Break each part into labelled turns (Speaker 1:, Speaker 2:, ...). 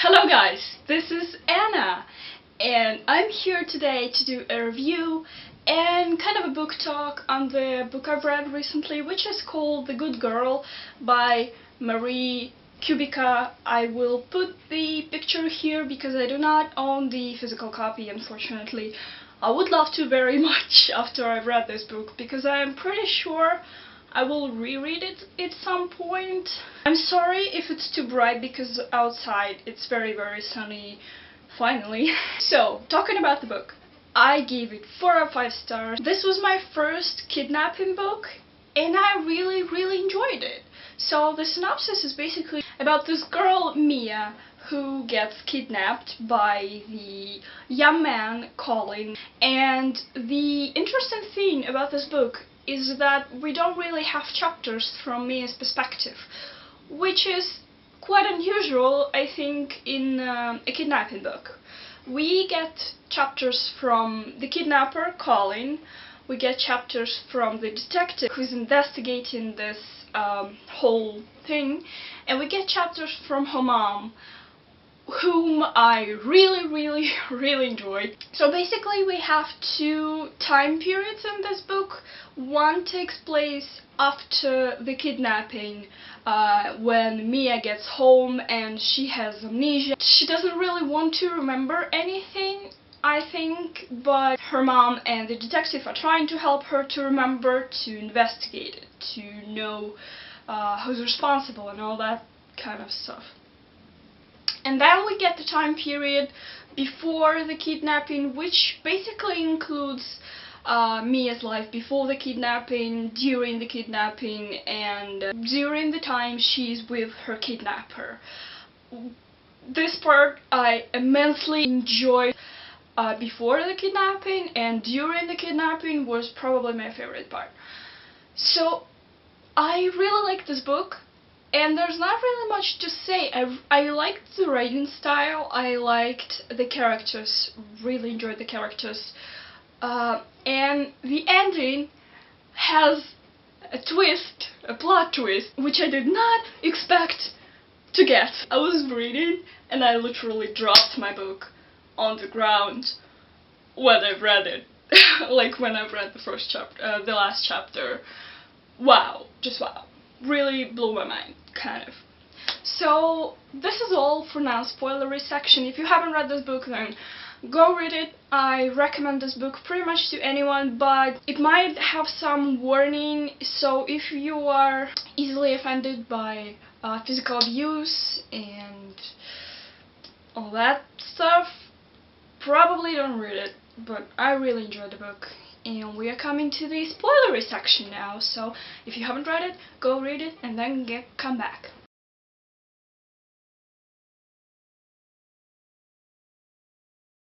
Speaker 1: Hello guys, this is Anna, and I'm here today to do a review and kind of a book talk on the book I've read recently, which is called The Good Girl by Marie Kubica. I will put the picture here because I do not own the physical copy, unfortunately. I would love to very much after I've read this book, because I'm pretty sure I will reread it at some point. I'm sorry if it's too bright because outside it's very sunny, finally. So, talking about the book, I gave it 4 out of 5 stars. This was my first kidnapping book and I really enjoyed it. So the synopsis is basically about this girl, Mia, who gets kidnapped by the young man, Colin. And the interesting thing about this book is that we don't really have chapters from Mia's perspective, which is quite unusual, I think, in a kidnapping book. We get chapters from the kidnapper, Colin, we get chapters from the detective who's investigating this whole thing, and we get chapters from her mom, whom I really enjoyed. So basically we have 2 time periods in this book. One takes place after the kidnapping, when Mia gets home and she has amnesia. She doesn't really want to remember anything, I think, but her mom and the detective are trying to help her to remember, to investigate it, to know who's responsible and all that kind of stuff. And then we get the time period before the kidnapping, which basically includes Mia's life before the kidnapping, during the kidnapping, and during the time she's with her kidnapper. This part I immensely enjoyed. Before the kidnapping and during the kidnapping was probably my favorite part. So I really like this book. And there's not really much to say. I liked the writing style, I liked the characters, really enjoyed the characters. And the ending has a twist, a plot twist, which I did not expect to get. I was reading and I literally dropped my book on the ground when I read it. Like when I read the first chapter, the last chapter. Wow, just wow. Really blew my mind, kind of. So this is all for now, spoilery section. If you haven't read this book, then go read it. I recommend this book pretty much to anyone, but it might have some warning, so if you are easily offended by physical abuse and all that stuff, probably don't read it. But I really enjoyed the book. And we are coming to the spoilery section now, so if you haven't read it, go read it and then come back.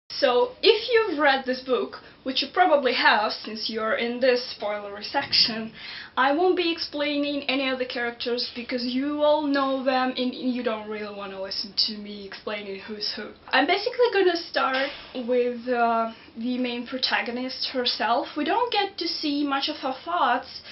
Speaker 1: So, if you've read this book, which you probably have since you're in this spoilery section, I won't be explaining any of the characters because you all know them and you don't really want to listen to me explaining who's who. I'm basically gonna start with the main protagonist herself. We don't get to see much of her thoughts,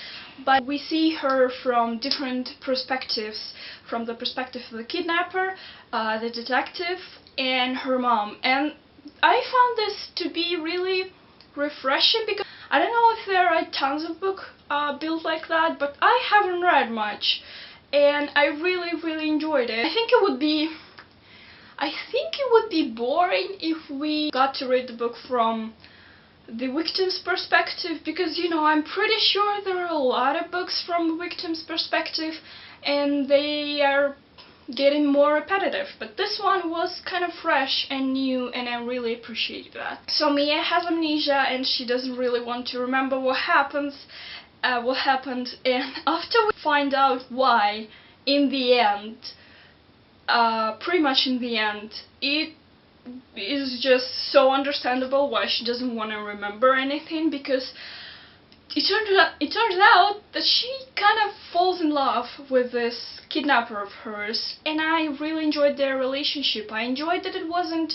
Speaker 1: but we see her from different perspectives. From the perspective of the kidnapper, the detective, and her mom. And I found this to be really refreshing because I don't know if there are tons of books built like that, but I haven't read much and I really enjoyed it. I think it would be boring if we got to read the book from the victim's perspective, because, you know, I'm pretty sure there are a lot of books from the victim's perspective and they are getting more repetitive, but this one was kind of fresh and new and I really appreciated that. So Mia has amnesia and she doesn't really want to remember what happened, and after we find out why, in the end, pretty much in the end, it is just so understandable why she doesn't want to remember anything, because it turns out that she kind of falls in love with this kidnapper of hers, and I really enjoyed their relationship. I enjoyed that it wasn't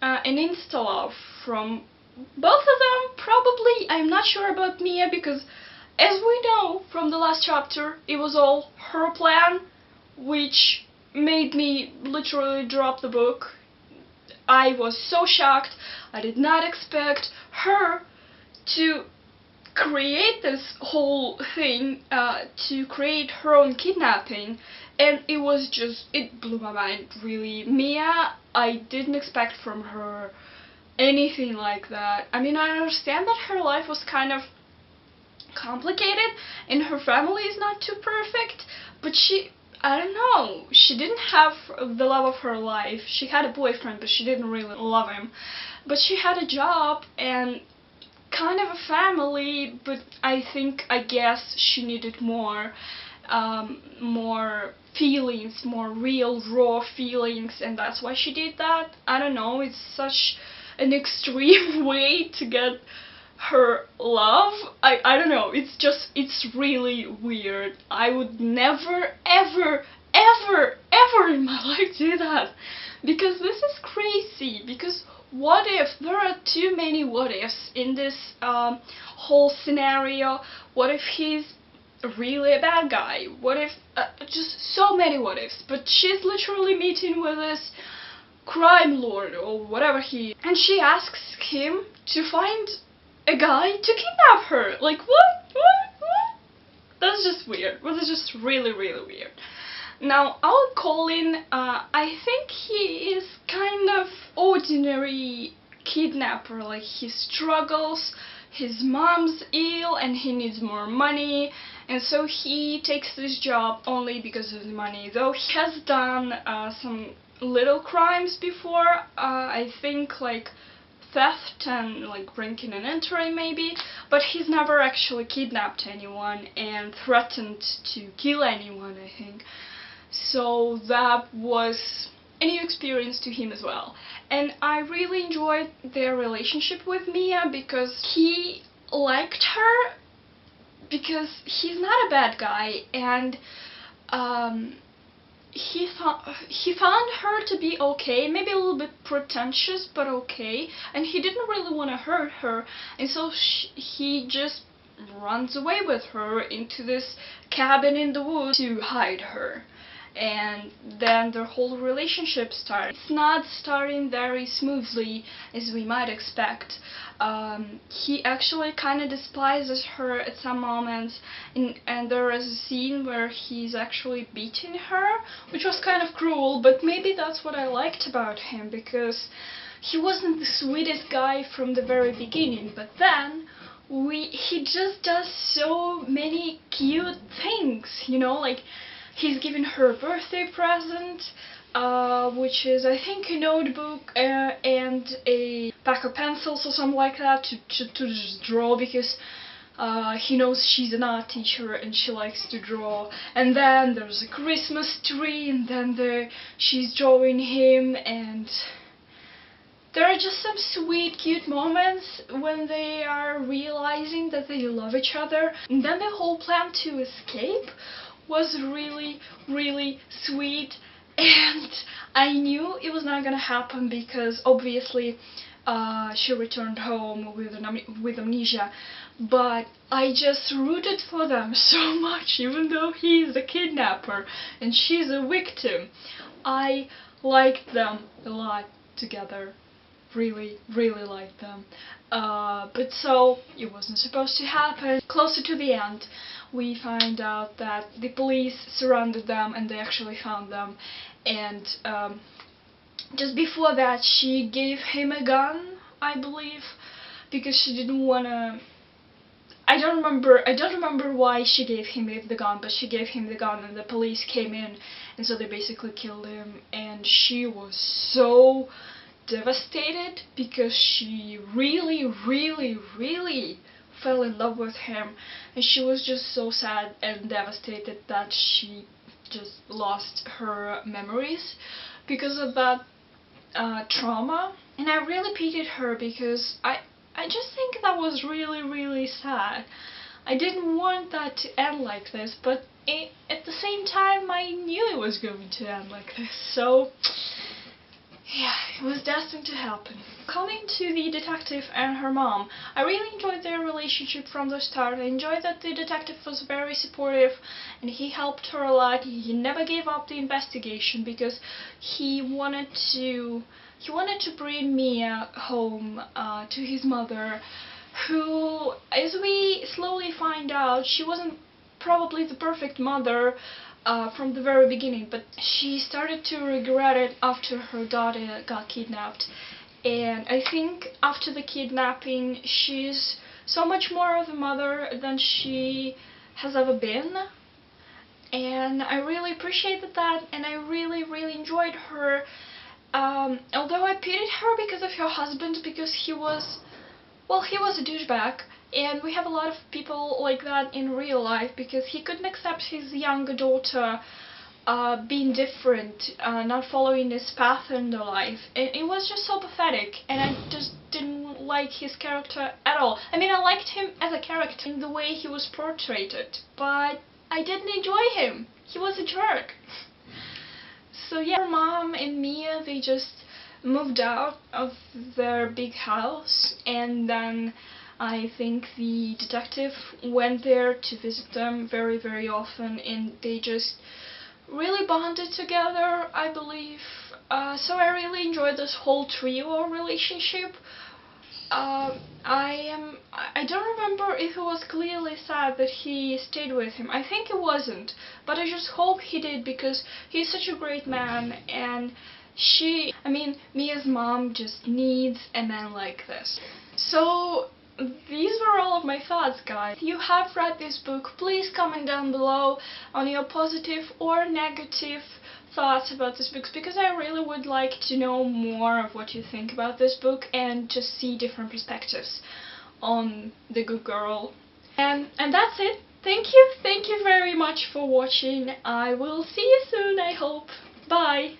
Speaker 1: an insta-love from both of them, probably. I'm not sure about Mia, because as we know from the last chapter, it was all her plan, which made me literally drop the book. I was so shocked. I did not expect her to create this whole thing, to create her own kidnapping, and it blew my mind, really. Mia, I didn't expect from her anything like that. I mean, I understand that her life was kind of complicated and her family is not too perfect, but I don't know, she didn't have the love of her life. She had a boyfriend, but she didn't really love him. But she had a job and kind of a family, but I guess she needed more feelings, more real, raw feelings, and that's why she did that. I don't know, it's such an extreme way to get her love. I don't know, it's really weird. I would never, ever, ever, ever in my life do that, because this is crazy. Because what if there are too many what ifs in this whole scenario? What if he's really a bad guy? What if just so many what ifs? But she's literally meeting with this crime lord or whatever he is, and she asks him to find a guy to kidnap her. Like, what? That's just weird. Well, that's just really, really weird. Now, our Colin, I think he is kind of ordinary kidnapper. Like, he struggles, his mom's ill and he needs more money, and so he takes this job only because of the money. Though he has done some little crimes before, I think like theft and like breaking and entering maybe, but he's never actually kidnapped anyone and threatened to kill anyone, I think. So that was a new experience to him as well. And I really enjoyed their relationship with Mia, because he liked her, because he's not a bad guy, and he found her to be okay, maybe a little bit pretentious, but okay, and he didn't really want to hurt her, and so he just runs away with her into this cabin in the woods to hide her. And then their whole relationship starts. It's not starting very smoothly as we might expect. He actually kind of despises her at some moments, and there is a scene where he's actually beating her, which was kind of cruel, but maybe that's what I liked about him, because he wasn't the sweetest guy from the very beginning, but then he just does so many cute things, you know, like he's given her a birthday present, which is, I think, a notebook and a pack of pencils or something like that to just draw, because he knows she's an art teacher and she likes to draw. And then there's a Christmas tree, and then she's drawing him, and there are just some sweet, cute moments when they are realizing that they love each other. And then the whole plan to escape was really, really sweet, and I knew it was not gonna happen, because obviously she returned home with amnesia, but I just rooted for them so much, even though he's the kidnapper and she's a victim. I liked them a lot together. Really, really liked them. But so, it wasn't supposed to happen. Closer to the end, we find out that the police surrounded them and they actually found them. And just before that, she gave him a gun, I believe, because she didn't wanna. I don't remember why she gave him the gun, but she gave him the gun and the police came in, and so they basically killed him. And she was so devastated, because she really, really, really fell in love with him, and she was just so sad and devastated that she just lost her memories because of that trauma. And I really pitied her, because I just think that was really, really sad. I didn't want that to end like this, but at the same time I knew it was going to end like this, so yeah, it was destined to happen. Coming to the detective and her mom, I really enjoyed their relationship from the start. I enjoyed that the detective was very supportive and he helped her a lot. He never gave up the investigation because he wanted to bring Mia home to his mother, who, as we slowly find out, she wasn't probably the perfect mother from the very beginning, but she started to regret it after her daughter got kidnapped. And I think after the kidnapping, she's so much more of a mother than she has ever been. And I really appreciated that, and I really enjoyed her. Although I pitied her because of her husband, because he was a douchebag, and we have a lot of people like that in real life, because he couldn't accept his younger daughter being different, not following his path in their life. It was just so pathetic, and I just didn't like his character at all. I mean, I liked him as a character in the way he was portrayed, but I didn't enjoy him. He was a jerk. So yeah, her mom and Mia, they just moved out of their big house, and then I think the detective went there to visit them very often, and they just really bonded together, I believe. So I really enjoyed this whole trio relationship. I don't remember if it was clearly said that he stayed with him. I think it wasn't, but I just hope he did, because he's such a great man, and Mia's mom just needs a man like this. So these were all of my thoughts, guys. If you have read this book, please comment down below on your positive or negative thoughts about this book, because I really would like to know more of what you think about this book and just see different perspectives on The Good Girl. And that's it. Thank you very much for watching. I will see you soon, I hope. Bye!